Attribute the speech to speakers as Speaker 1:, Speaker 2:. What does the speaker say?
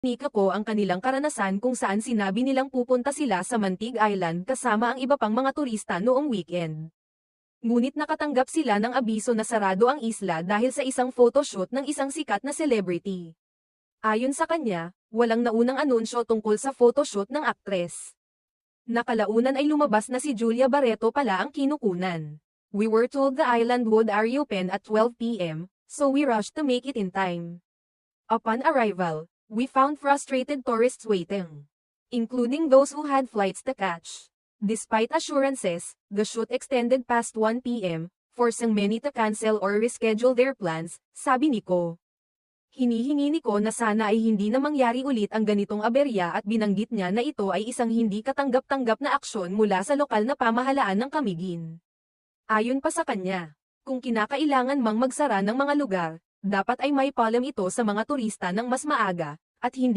Speaker 1: Nika ko ang kanilang karanasan kung saan sinabi nilang pupunta sila sa Mantig Island kasama ang iba pang mga turista noong weekend. Ngunit nakatanggap sila ng abiso na sarado ang isla dahil sa isang photoshoot ng isang sikat na celebrity. Ayon sa kanya, walang naunang anunsyo tungkol sa photoshoot ng aktres. Nakalaunan ay lumabas na si Julia Barreto pala ang kinukunan. We were told the island would reopen at 12 p.m., so we rushed to make it in time. Upon arrival, we found frustrated tourists waiting, including those who had flights to catch. Despite assurances, the shoot extended past 1 p.m., forcing many to cancel or reschedule their plans, sabi ni Ko. Hinihingi ni Ko na sana ay hindi na mangyari ulit ang ganitong aberya at binanggit niya na ito ay isang hindi katanggap-tanggap na aksyon mula sa lokal na pamahalaan ng Camiguin. Ayon pa sa kanya, kung kinakailangan mang magsara ng mga lugar, dapat ay may paalam ito sa mga turista ng mas maaga, at hindi